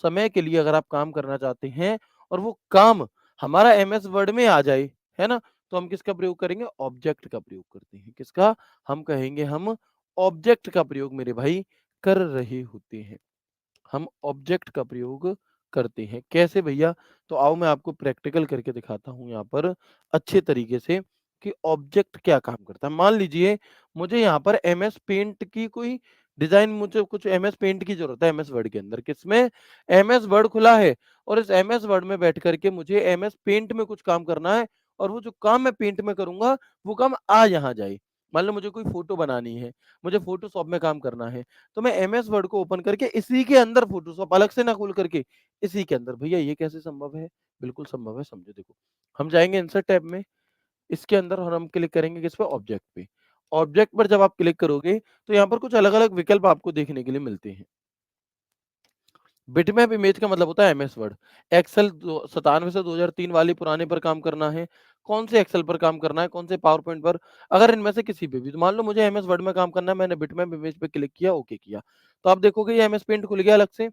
समय के लिए अगर आप काम करना चाहते हैं और वो काम हमारा एमएस वर्ड में आ जाए, है ना? तो हम किसका प्रयोग करेंगे? ऑब्जेक्ट का प्रयोग करते हैं। किसका? हम कहेंगे हम ऑब्जेक्ट का प्रयोग मेरे भाई कर रहे होते हैं। हम ऑब्जेक्ट का प्रयोग करते हैं। कैसे भैया? तो आओ मैं आपको प्रैक्टिकल करके दिखाता हूँ यहाँ पर अच्छे तरीके से कि ऑब्जेक्ट क्या काम करता है। मान लीजिए मुझे यहाँ पर एमएस पेंट की कोई डिज़ाइन, मुझे कुछ एमएस पेंट की ज़रूरत है एमएस वर्ड के अंदर। किसमें? एमएस वर्ड खुला है और इस एमएस वर्ड में बैठ कर के मुझे एमएस पेंट में कुछ काम करना है और वो जो काम मैं पेंट में करूँगा, वो काम आ यहाँ जाए। मान लो मुझे कोई फ़ोटो बनानी है, मुझे फ़ोटोशॉप में काम करना है, तो मैं एमएस वर्ड को ओपन करके इसी के अंदर फ़ोटोशॉप अलग से ना खोल करके, इसी के अंदर भैया ये कैसे संभव है? बिल्कुल संभव है, समझो देखो। हम जाएँगे इंसर्ट टैब में, इसके अंदर और हम क्लिक करेंगे किस पे? ऑब्जेक्ट पे। ऑब्जेक्ट पर जब आप क्लिक करोगे, तो यहाँ पर कुछ अलग-अलग विकल्प आपको देखने के लिए मिलते हैं। बिटमैप इमेज का मतलब होता है एमएस वर्ड। एक्सेल दो 97 से 2003 वाली पुराने पर काम करना है, कौन से एक्सेल पर काम करना है, कौन से पावर पॉइंट पर, अगर इनमें से किसी पे भी। तो मान लो मुझे एमएस वर्ड में काम करना है, मैंने बिटमैप इमेज पे क्लिक किया, ओके किया। तो आप देखोगे ये एमएस पेंट खुल गया अलग से।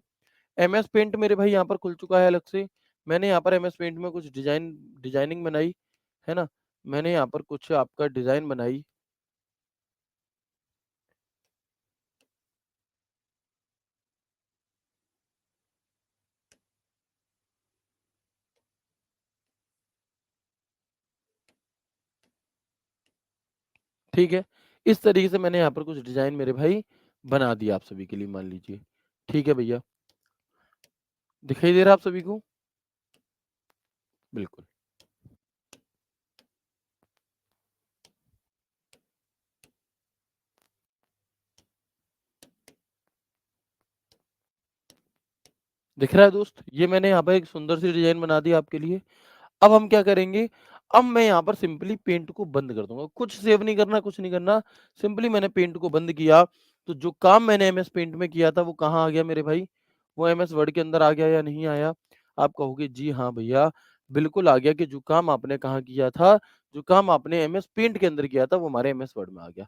एमएस पेंट मेरे भाई यहाँ पर खुल चुका है अलग से। मैंने यहाँ पर एमएस पेंट में कुछ डिज़ाइनिंग बनाई, है ना? मैंने यहाँ पर कुछ आपका डिज़ाइन बनाई, ठीक है? इस तरीके से मैंने यहाँ पर कुछ डिज़ाइन मेरे भाई बना दिया आप सभी के लिए मान लीजिए। ठीक है भैया, दिखाई दे रहा है आप सभी को? बिल्कुल। दिख रहा है दोस्त? ये मैंने यहाँ पर एक सुंदर सी डिज़ाइन बना दी आपके लिए। अब हम क्या करेंगे, अब मैं यहाँ पर सिंपली पेंट को बंद कर दूँगा। कुछ सेव नहीं करना, कुछ नहीं करना, सिंपली मैंने पेंट को बंद किया, तो जो काम मैंने एमएस पेंट में किया था वो कहाँ आ गया मेरे भाई? वो एमएस वर्ड के अंदर आ गया या नहीं आया? आप कहोगे जी हाँ भैया, बिल्कुल आ गया कि जो काम आपने कहाँ किया था, जो काम आपने एमएस पेंट के अंदर किया था वो हमारे एमएस वर्ड में आ गया।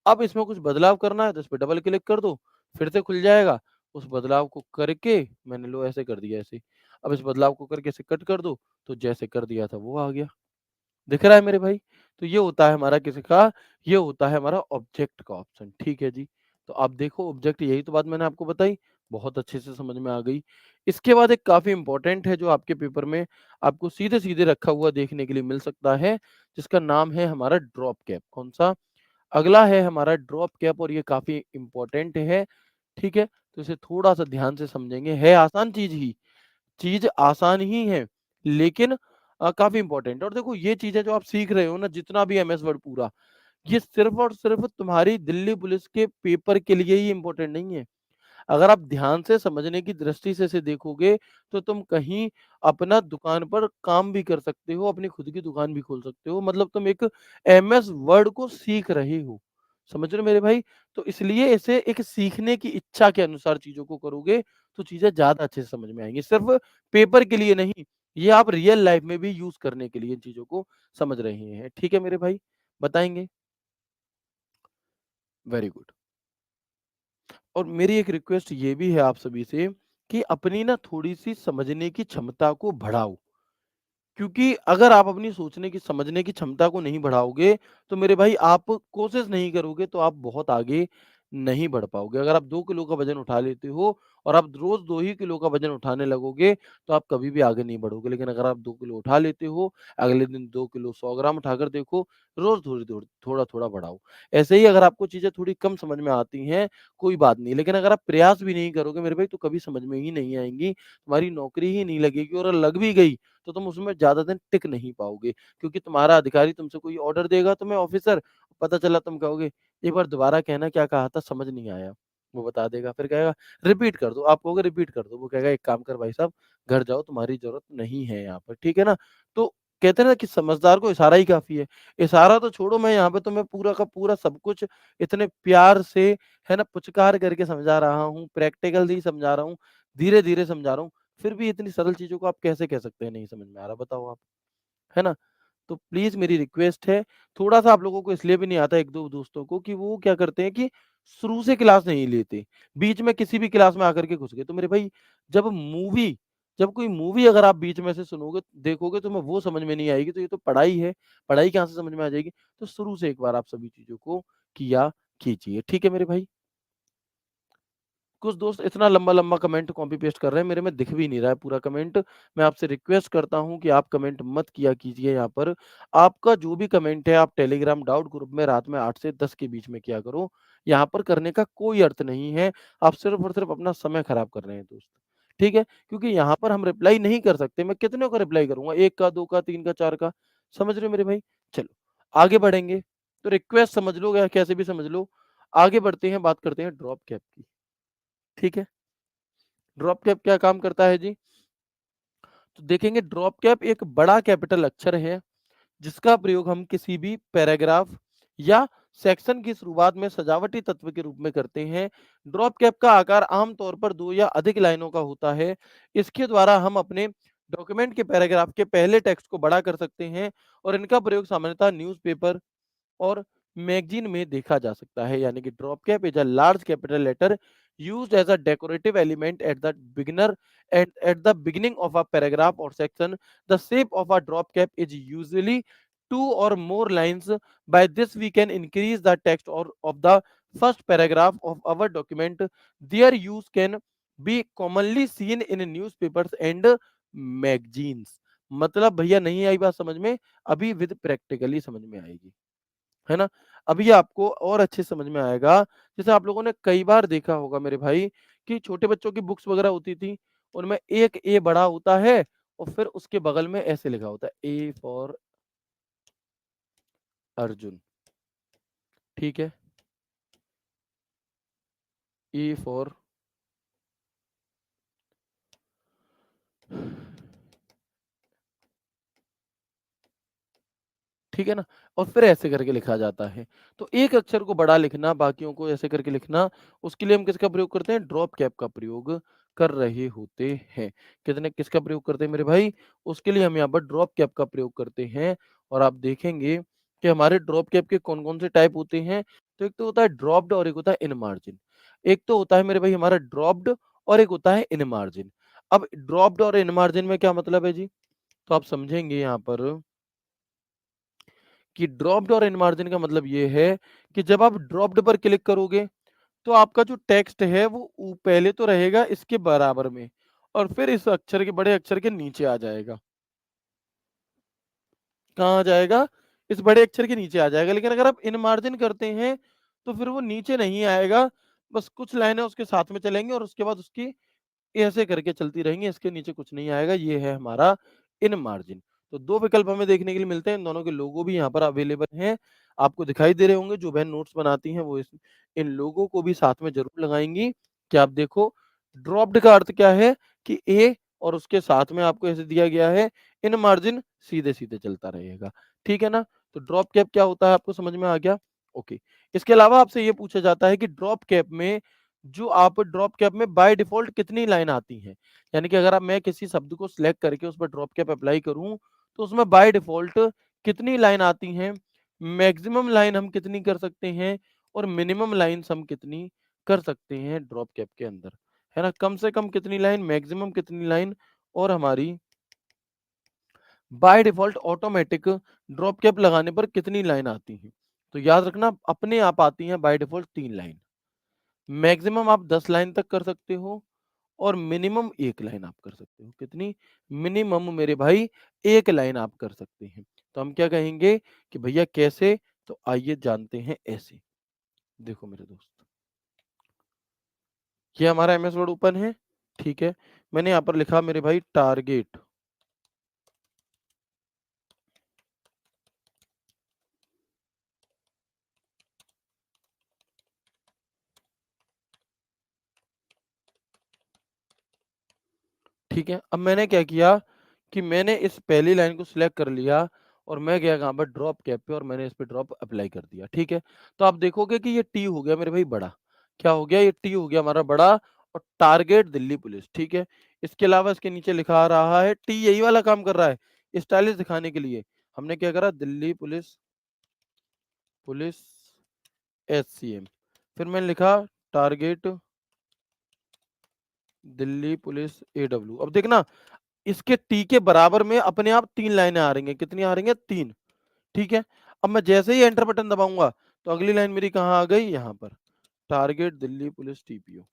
अब इसमें कुछ बदलाव करना है तो इस पे डबल क्लिक कर दो, फिर से खुल जाएगा। उस बदलाव को करके मैंने लो ऐसे कर दिया ऐसे। अब इस बदलाव को करके ऐसे कट कर दो, तो जैसे कर दिया था वो आ गया। दिख रहा है मेरे भाई? तो ये होता है हमारा किसका? ये होता है हमारा ऑब्जेक्ट का ऑप्शन, ठीक है जी। तो आप देखो ऑब्जेक्ट यही तो बात मैंने आपको बताई, बहुत अच्छे से समझ में आ गई। इसके बाद एक काफ़ी इम्पोर्टेंट है जो आपके पेपर में आपको सीधे-सीधे रखा हुआ देखने के लिए मिल सकता है, जिसका नाम है हमारा ड्रॉप कैप। कौन-सा? अगला है हमारा ड्रॉप कैप और ये काफ़ी इम्पोर्टेंट है, ठीक है? तो इसे थोड़ा-सा ध्यान से समझेंगे, है आसान चीज़ आसान ही है, लेकिन काफ़ी इम्पोर्टेंट है और देखो ये चीज़ें जो आप सीख रहे हो ना जितना भी एमएस वर्ड पूरा, ये सिर्फ़ और सिर्फ़ तुम्हारी दिल्ली पुलिस के पेपर के लिए ही इम्पोर्टेंट नहीं है। अगर आप ध्यान से समझने की दृष्टि से इसे देखोगे, तो तुम कहीं अपना दुकान पर काम भी कर सकते हो, अपनी खुद की दुकान भी खोल सकते हो। मतलब तुम एक एमएस वर्ड को सीख रहे हो। समझ रहे हो मेरे भाई? तो इसलिए इसे एक सीखने की इच्छा के अनुसार चीज़ों को करोगे, तो चीज़ें ज़्यादा अच्छे से समझ में आएँगी। सिर्फ़ पेपर के लिए नहीं, ये आप रियल लाइफ़ में भी यूज़ करने के लिए इन चीज़ों को समझ रहे हैं। ठीक है मेरे भाई? बताएँगे? Very good. और मेरी एक रिक्वेस्ट ये भी है आप सभी से कि अपनी ना थोड़ी-सी समझने की क्षमता को बढ़ाओ। क्योंकि अगर आप अपनी सोचने की, समझने की क्षमता को नहीं बढ़ाओगे, तो मेरे भाई आप कोशिश नहीं करोगे तो आप बहुत आगे नहीं बढ़ पाओगे। अगर आप 2 किलो का वज़न उठा लेते हो और आप रोज़ 2 ही किलो का वज़न उठाने लगोगे, तो आप कभी भी आगे नहीं बढ़ोगे। लेकिन अगर आप 2 किलो उठा लेते हो, अगले दिन 2 किलो 100 ग्राम उठाकर देखो, रोज़ थोड़ा-थोड़ा बढ़ाओ। ऐसे ही अगर आपको चीज़ें थोड़ी कम समझ में आती हैं, कोई बात नहीं। लेकिन अगर आप प्रयास भी नहीं करोगे मेरे भाई, तो कभी समझ में ही नहीं आएँगी। तुम्हारी नौकरी ही नहीं लगेगी और लग भी गई तो तुम उसमें ज़्यादा दिन टिक नहीं पाओगे क्योंकि तुम्हारा अधिकारी तुमसे कोई ऑर्डर देगा तुम्हें ऑफिसर, पता चला तुम कहोगे, "एक बार दोबारा कहना क्या कहा था समझ नहीं आया।" वो बता देगा, फिर कहेगा, "रिपीट कर दो।" आप कहोगे, "रिपीट कर दो।" वो कहेगा, "एक काम कर भाई साहब, घर जाओ तुम्हारी ज़रूरत नहीं है यहाँ पर।" ठीक है ना? तो कहते हैं ना कि समझदार को इशारा ही काफ़ी है। इशारा तो छोड़ो मैं यहाँ पे तुम्हें पूरा का पूरा सब कुछ इतने प्यार से, है ना, पुचकार करके समझा रहा हूँ, प्रैक्टिकली समझा रहा हूँ, धीरे-धीरे समझा रहा हूँ। फिर भी इतनी सरल चीज़ों को आप कैसे कह सकते हैं नहीं समझ में आ रहा बताओ आप, है ना? तो प्लीज़ मेरी रिक्वेस्ट है, थोड़ा-सा आप लोगों को इसलिए भी नहीं आता 1-2 दोस्तों को कि वो क्या करते हैं कि शुरू से क्लास नहीं लेते, बीच में किसी भी क्लास में आकर के घुस गए। तो मेरे भाई जब मूवी जब कोई मूवी अगर आप बीच में से सुनोगे, देखोगे तुम्हें वो समझ में नहीं आएगी, तो ये तो पढ़ाई है, पढ़ाई कहाँ से समझ में आ जाएगी? तो शुरू से एक बार आप सभी चीज़ों को किया कीजिए, ठीक है मेरे भाई? कुछ दोस्त इतना लंबा-लंबा कमेंट कॉपी पेस्ट कर रहे हैं, मेरे में दिख भी नहीं रहा है पूरा कमेंट। मैं आपसे रिक्वेस्ट करता हूँ कि आप कमेंट मत किया कीजिए यहाँ पर। आपका जो भी कमेंट है आप टेलीग्राम डाउट ग्रुप में रात में 8 से 10 के बीच में किया करो। यहाँ पर करने का कोई अर्थ नहीं है। आप सिर्फ़ और सिर्फ़ अपना समय खराब कर रहे हैं दोस्त। ठीक है? क्योंकि यहाँ पर हम रिप्लाई नहीं कर सकते। मैं कितनों का रिप्लाई करूँगा? 1 का, 2 का, 3 का, 4 का। समझ रहे हो मेरे भाई? चलो, आगे बढ़ेंगे। तो रिक्वेस्ट समझ लो या कैसे भी समझ लो। आगे बढ़ते हैं, बात करते हैं ड्रॉप कैप की। ठीक है? ड्रॉप कैप क्या काम करता है जी? तो देखेंगे ड्रॉप कैप एक बड़ा कैपिटल अक्षर है जिसका प्रयोग हम किसी भी पैराग्राफ या सेक्शन की शुरुआत में सजावटी तत्व के रूप में करते हैं। ड्रॉप कैप का आकार आमतौर पर 2 या अधिक लाइनों का होता है। इसके द्वारा हम अपने डॉक्यूमेंट के पैराग्राफ के पहले टेक्स्ट को बड़ा कर सकते हैं और इनका प्रयोग सामान्यतः न्यूज़पेपर और मैगजीन में देखा जा सकता है। यानी कि drop cap is a large capital letter used as a decorative element at the beginner at the beginning of a paragraph or section. The shape of a drop cap is usually 2 or more lines. By this we can increase the text or of the first paragraph of our document. Their use can be commonly seen in newspapers and magazines. मतलब भैया नहीं आई बात समझ में, अभी with practically समझ में आएगी, है ना? अभी आपको और अच्छे समझ में आएगा। जैसे आप लोगों ने कई बार देखा होगा मेरे भाई कि छोटे बच्चों की बुक्स वगैरह होती थी, उनमें एक ए बड़ा होता है और फिर उसके बगल में ऐसे लिखा होता है ए फॉर अर्जुन, ठीक है? ए फॉर ठीक है ना? और फिर ऐसे करके लिखा जाता है। तो एक अक्षर को बड़ा लिखना, बाकियों को ऐसे करके लिखना, उसके लिए हम किसका प्रयोग करते हैं? ड्रॉप कैप का प्रयोग कर रहे होते हैं। कितने किसका प्रयोग करते हैं मेरे भाई? उसके लिए हम यहाँ पर ड्रॉप कैप का प्रयोग करते हैं और आप देखेंगे कि हमारे ड्रॉप कैप के कौन-कौन से टाइप होते हैं। तो एक तो होता है ड्रॉप्ड और एक होता है इन मार्जिन। एक तो होता है मेरे भाई हमारा ड्रॉप्ड और एक होता है इन मार्जिन। अब ड्रॉप्ड और इन मार्जिन में क्या मतलब है जी? तो आप समझेंगे यहाँ पर कि ड्रॉप्ड और इन मार्जिन का मतलब ये है कि जब आप ड्रॉप्ड पर क्लिक करोगे तो आपका जो टेक्स्ट है वो पहले तो रहेगा इसके बराबर में और फिर इस अक्षर के बड़े अक्षर के नीचे आ जाएगा। कहाँ आ जाएगा? इस बड़े अक्षर के नीचे आ जाएगा। लेकिन अगर आप इन मार्जिन करते हैं तो फिर वो नीचे नहीं आएगा, बस कुछ लाइनें उसके साथ में चलेंगी और उसके बाद उसकी ऐसे करके चलती रहेंगी, इसके नीचे कुछ नहीं आएगा, ये है हमारा इन मार्जिन। तो 2 विकल्प हमें देखने के लिए मिलते हैं, इन दोनों के लोगो भी यहाँ पर अवेलेबल हैं। आपको दिखाई दे रहे होंगे, जो बहन नोट्स बनाती हैं वो इन लोगों को भी साथ में ज़रूर लगाएँगी कि आप देखो ड्रॉप्ड का अर्थ क्या है कि ए और उसके साथ में आपको ऐसे दिया गया है, इन मार्जिन सीधे-सीधे चलता रहेगा। ठीक है ना? तो ड्रॉप कैप क्या होता है आपको समझ में आ गया? ओके। इसके अलावा आपसे ये पूछा जाता है कि ड्रॉप कैप में जो आप ड्रॉप कैप में बाय डिफ़ॉल्ट कितनी लाइन आती हैं? यानी कि अगर आप मैं किसी शब्द को सिलेक्ट करके उस पर ड्रॉप कैप अप्लाई करूँ, तो उसमें बाय डिफ़ॉल्ट कितनी लाइन आती हैं? मैक्सिमम लाइन हम कितनी कर सकते हैं? और मिनिमम लाइन्स हम कितनी कर सकते हैं ड्रॉप कैप के अंदर? है ना? कम से कम कितनी लाइन, मैक्सिमम कितनी लाइन और हमारी by default automatic drop cap लगाने पर कितनी लाइन आती हैं? तो याद रखना अपने आप आती हैं बाय डिफ़ॉल्ट 3 लाइन। मैक्सिमम आप 10 लाइन तक कर सकते हो और मिनिमम 1 लाइन आप कर सकते हो। कितनी? मिनिमम मेरे भाई 1 लाइन आप कर सकते हैं। तो हम क्या कहेंगे कि भैया कैसे? तो आइए जानते हैं ऐसे। देखो मेरे दोस्त, ये हमारा एमएस वर्ड ओपन है, ठीक है? मैंने यहाँ पर लिखा मेरे भाई टारगेट, ठीक है? अब मैंने क्या किया कि मैंने इस पहली लाइन को सिलेक्ट कर लिया और मैं गया कहाँ पर ड्रॉप कैप पे और मैंने इस पे ड्रॉप अप्लाई कर दिया, ठीक है? तो आप देखोगे कि ये टी हो गया मेरे भाई बड़ा। क्या हो गया? ये टी हो गया हमारा बड़ा और टारगेट दिल्ली पुलिस, ठीक है? इसके अलावा इसके नीचे लिखा आ रहा है टी यही वाला काम कर रहा है, स्टाइलिश दिखाने के लिए। हमने क्या करा दिल्ली पुलिस पुलिस एचसीएम। फिर मैंने लिखा टारगेट दिल्ली पुलिस एडब्ल्यू। अब देखना इसके टी के बराबर में अपने आप 3 लाइनें आ रही हैं। कितनी आ रही हैं? 3, ठीक है? अब मैं जैसे ही एंटर बटन दबाऊँगा, तो अगली लाइन मेरी कहाँ आ गई? यहाँ पर, टारगेट दिल्ली पुलिस टीपीओ,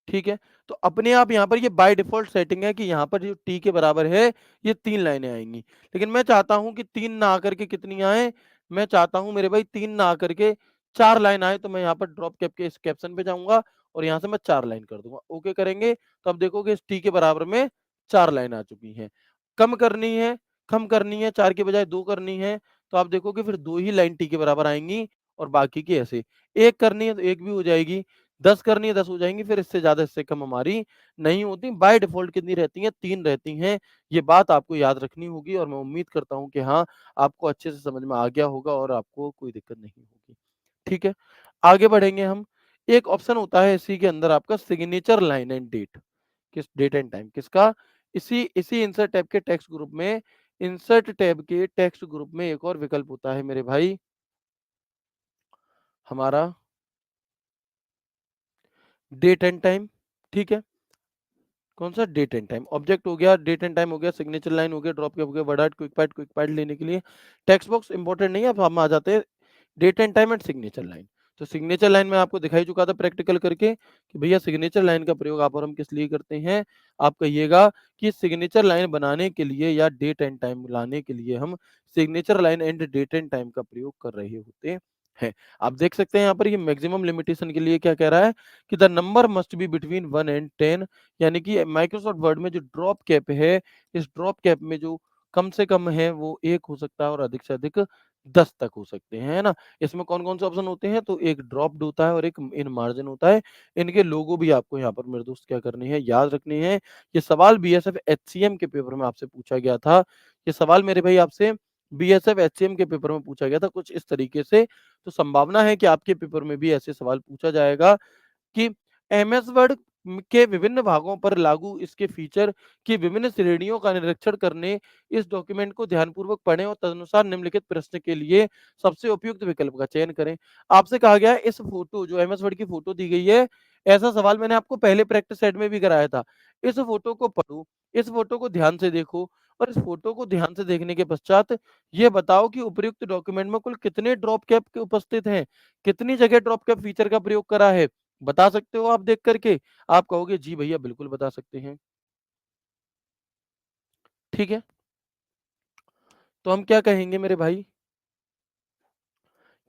ठीक है? तो अपने आप यहाँ पर ये बाय डिफ़ॉल्ट सेटिंग है कि यहाँ पर जो टी के बराबर है, ये 3 लाइनें आएँगी। लेकिन मैं चाहता हूँ कि 3 ना आकर के कितनी आएँ? मैं चाहता हूँ मेरे भाई 3 ना आकर के 4 लाइन आए, तो मैं यहाँ पर ड्रॉप कैप के इस कैप्शन पे जाऊँगा और यहाँ से मैं 4 लाइन कर दूँगा। ओके करेंगे, तो अब देखोगे इस टी के बराबर में 4 लाइन आ चुकी हैं। कम करनी है, 4 के बजाय 2 करनी है, तो आप देखोगे फिर 2 ही लाइन टी के बराबर आएँगी और बाकी की ऐसे। 1 करनी है तो 1 भी हो जाएगी, 10 करनी है 10 हो जाएँगी, फिर इससे ज़्यादा इससे कम हमारी नहीं होती। बाय डिफ़ॉल्ट कितनी रहती हैं? 3 रहती हैं। ये बात आपको याद रखनी होगी और मैं उम्मीद करता हूँ कि हाँ, आपको अच्छे से समझ में आ गया होगा और आपको कोई दिक्कत नहीं होगी। ठीक है? आगे बढ़ेंगे हम। एक ऑप्शन होता है इसी के अंदर आपका सिग्नेचर लाइन एंड डेट। किस डेट एंड टाइम किसका? इसी इसी इंसर्ट टैब के टेक्स्ट ग्रुप में इंसर्ट टैब के टेक्स्ट ग्रुप में एक और विकल्प होता है मेरे भाई, हमारा डेट एंड टाइम, ठीक है? कौन-सा? Date and time. ऑब्जेक्ट हो गया, डेट एंड टाइम हो गया, सिग्नेचर लाइन हो गया, ड्रॉप कैप हो गया, वर्ड आर्ट, क्विक पैड लेने के लिए। टेक्स्ट बॉक्स इम्पोर्टेंट नहीं है, अब हम आ जाते हैं date and time and signature line. तो सिग्नेचर लाइन मैं आपको दिखा ही चुका था प्रैक्टिकल करके कि भैया सिग्नेचर लाइन का प्रयोग आप और हम किस लिए करते हैं? आप कहिएगा कि सिग्नेचर लाइन बनाने के लिए या डेट एंड टाइम लाने के लिए हम signature line and date and time का प्रयोग कर रहे होते हैं। आप देख सकते हैं यहाँ पर ये मैक्सिमम लिमिटेशन के लिए क्या कह रहा है कि the number must be between 1 and 10, यानी कि माइक्रोसॉफ्ट वर्ड में जो ड्रॉप कैप है, इस ड्रॉप कैप में जो कम से कम है वो 1 हो सकता है और अधिक से अधिक 10 तक हो सकते हैं, है ना? इसमें कौन-कौन से ऑप्शन होते हैं? तो एक ड्रॉप्ड होता है और एक इन मार्जिन होता है। इनके लोगो भी आपको यहाँ पर मेरे दोस्त क्या करने हैं? याद रखने हैं। ये सवाल बीएसएफ एचसीएम के पेपर में आपसे पूछा गया था। ये सवाल मेरे भाई आपसे बीएसएफ एचसीएम के पेपर में पूछा गया था कुछ इस तरीके से। तो संभावना है कि आपके पेपर में भी ऐसे सवाल पूछा जाएगा कि एमएस वर्ड के विभिन्न भागों पर लागू इसके फीचर की विभिन्न श्रेणियों का निरीक्षण करने, इस डॉक्यूमेंट को ध्यानपूर्वक पढ़ें और तदनुसार निम्नलिखित प्रश्न के लिए सबसे उपयुक्त विकल्प का चयन करें। आपसे कहा गया है इस फोटो जो एमएस वर्ड की फोटो दी गई है, ऐसा सवाल मैंने आपको पहले प्रैक्टिस सेट में भी कराया था। इस फोटो को पढ़ो, इस फोटो को ध्यान से देखो और इस फोटो को ध्यान से देखने के पश्चात ये बताओ कि उपयुक्त डॉक्यूमेंट में कुल कितने ड्रॉप कैप के उपस्थित हैं? कितनी जगह ड्रॉप कैप फीचर का प्रयोग करा है? बता सकते हो आप देख कर के? आप कहोगे जी भैया बिल्कुल बता सकते हैं। ठीक है? तो हम क्या कहेंगे मेरे भाई?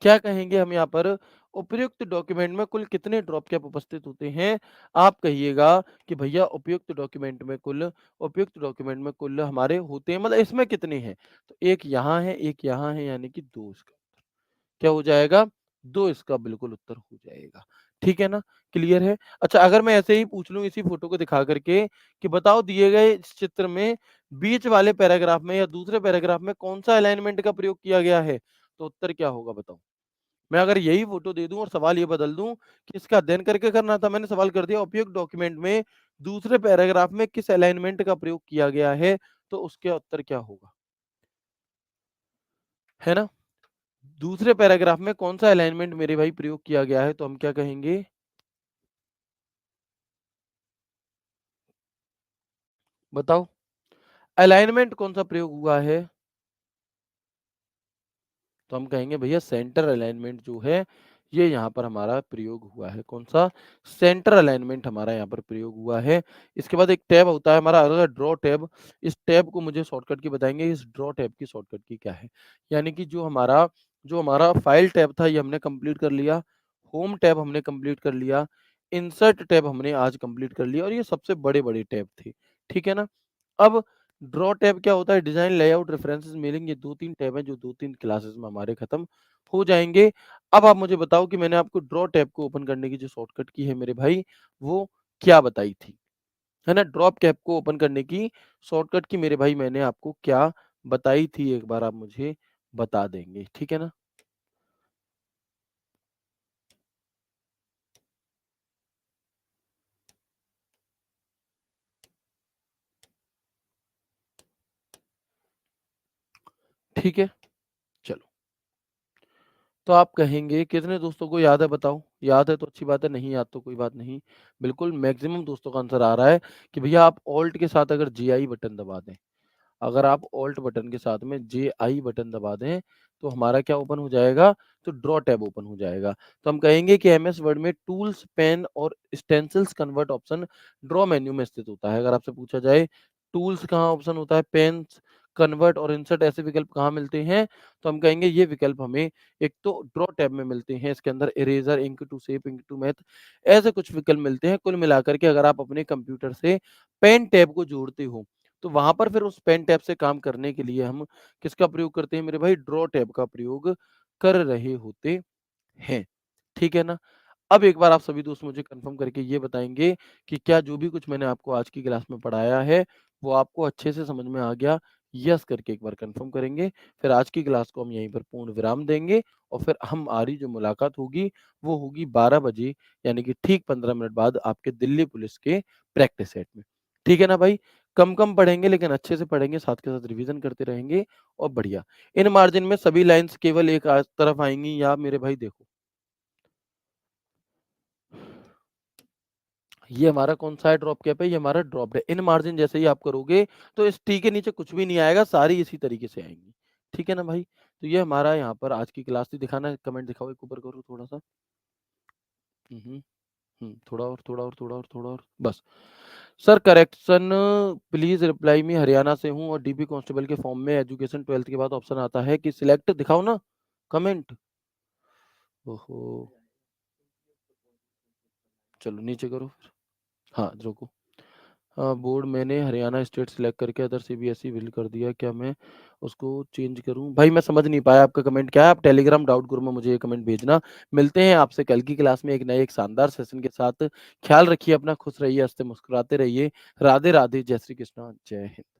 क्या कहेंगे हम यहाँ पर उपयुक्त डॉक्यूमेंट में कुल कितने ड्रॉप कैप उपस्थित होते हैं? आप कहिएगा कि भैया उपयुक्त डॉक्यूमेंट में कुल हमारे होते हैं मतलब इसमें कितने हैं? तो एक यहाँ है यानी कि 2 इसका क्या हो जाएगा? 2 इसका बिल्कुल उत्तर हो जाएगा। ठीक है ना? क्लियर है? अच्छा अगर मैं ऐसे ही पूछ लूँ इसी फ़ोटो को दिखा कर के कि बताओ दिए गए इस चित्र में बीच वाले पैराग्राफ में या दूसरे पैराग्राफ में कौन-सा अलाइनमेंट का प्रयोग किया गया है? तो उत्तर क्या होगा बताओ? मैं अगर यही फ़ोटो दे दूँ और सवाल ये बदल दूँ कि इसका अध्ययन करके करना था, मैंने सवाल कर दिया उपयुक्त डॉक्यूमेंट में दूसरे पैराग्राफ में किस अलाइनमेंट का प्रयोग किया गया है? तो उसका उत्तर क्या होगा? है ना? दूसरे पैराग्राफ में कौन-सा अलाइनमेंट मेरे भाई प्रयोग किया गया है? तो हम क्या कहेंगे? बताओ? अलाइनमेंट कौन-सा प्रयोग हुआ है? तो हम कहेंगे भैया सेंटर अलाइनमेंट जो है, ये यहाँ पर हमारा प्रयोग हुआ है। कौन-सा? सेंटर अलाइनमेंट हमारा यहाँ पर प्रयोग हुआ है। इसके बाद एक टैब होता है हमारा अगला ड्रॉ टैब। इस टैब को मुझे शॉर्टकट की बताएँगे, इस ड्रॉ टैब की शॉर्टकट की क्या है? यानी कि जो हमारा फाइल टैब था ये हमने कंप्लीट कर लिया, होम टैब हमने कंप्लीट कर लिया, इंसर्ट टैब हमने आज कंप्लीट कर लिया और ये सबसे बड़े-बड़े टैब थे। ठीक है ना? अब ड्रॉ टैब क्या होता है? डिज़ाइन, लेआउट, रेफरेंसेस, मेलिंग ये 2-3 टैब हैं जो 2-3 क्लासेस में हमारे खत्म हो जाएँगे। अब आप मुझे बताओ कि मैंने आपको ड्रॉ टैब को ओपन करने की जो शॉर्टकट की है मेरे भाई, वो क्या बताई थी? है ना? ड्रॉप कैप को ओपन करने की शॉर्टकट की मेरे भाई मैंने आपको क्या बताई थी? एक बार आप मुझे बता देंगे, ठीक है ना? ठीक है? चलो। तो आप कहेंगे कितने दोस्तों को याद है बताओ? याद है तो अच्छी बात है, नहीं याद तो कोई बात नहीं। बिल्कुल मैक्सिमम दोस्तों का आंसर आ रहा है कि भैया आप ऑल्ट के साथ अगर जेआई बटन दबा दें, अगर आप ऑल्ट बटन के साथ में जेआई बटन दबा दें, तो हमारा क्या ओपन हो जाएगा? तो ड्रॉ टैब ओपन हो जाएगा। तो हम कहेंगे कि एमएस वर्ड में टूल्स, पेन और stencils convert option draw menu में स्थित होता है। अगर आपसे पूछा जाए टूल्स कहाँ ऑप्शन होता है, पेन्स, कन्वर्ट और इंसर्ट ऐसे विकल्प कहाँ मिलते हैं? तो हम कहेंगे ये विकल्प हमें एक तो ड्रॉ टैब में मिलते हैं, इसके अंदर eraser, ink to shape, ink to math ऐसे कुछ विकल्प मिलते हैं। कुल मिलाकर के अगर आप अपने कंप्यूटर से पेन टैब को जोड़ते हो, तो वहाँ पर फिर उस पेन टैब से काम करने के लिए हम किसका प्रयोग करते हैं मेरे भाई? ड्रॉ टैब का प्रयोग कर रहे होते हैं। ठीक है ना? अब एक बार आप सभी दोस्त मुझे कन्फर्म करके ये बताएँगे कि क्या जो भी कुछ मैंने आपको आज की क्लास में पढ़ाया है, वो आपको अच्छे से समझ में आ गया? यस करके एक बार कन्फर्म करेंगे। फिर आज की क्लास को हम यहीं पर पूर्ण विराम देंगे और फिर हमारी जो मुलाकात होगी, वो होगी 12 बजे यानी कि ठीक 15 मिनट बाद आपके दिल्ली पुलिस के प्रैक्टिस सेट में। ठीक है ना भाई? कम-कम पढ़ेंगे लेकिन अच्छे से पढ़ेंगे, साथ के साथ रिवीज़न करते रहेंगे और बढ़िया। इन मार्जिन में सभी लाइन्स केवल एक तरफ आएँगी या मेरे भाई देखो ये हमारा कौन-सा है ड्रॉप कैप है? ये हमारा ड्रॉप्ड है। इन मार्जिन जैसे ही आप करोगे, तो इस टी के नीचे कुछ भी नहीं आएगा, सारी इसी तरीके से आएँगी। ठीक है ना भाई? तो ये हमारा यहाँ पर आज की क्लास थी। दिखाना कमेंट दिखाओ एक ऊपर करो थोड़ा-सा। हुँ, हुँ, हुँ। थोड़ा और, थोड़ा और, थोड़ा और, थोड़ा और, बस। Sir correction please reply me Haryana से हूँ और डीपी कांस्टेबल के फॉर्म में एजुकेशन 12th के बाद ऑप्शन आता है कि सिलेक्ट दिखाओ ना कमेंट। ओहो! चलो नीचे करो फिर। हाँ, रुको। बोर्ड मैंने हरियाणा स्टेट सिलेक्ट करके अदर सीबीएसई फिल कर दिया, क्या मैं उसको चेंज करूँ? भाई मैं समझ नहीं पाया आपका कमेंट क्या है? आप टेलीग्राम डाउट ग्रुप में मुझे ये कमेंट भेजना। मिलते हैं आपसे कल की क्लास में एक नए एक शानदार सेशन के साथ। ख्याल रखिए अपना, खुश रहिए, हँसते मुस्कुराते रहिए। राधे, राधे, जय श्री कृष्णा, जय हिंद।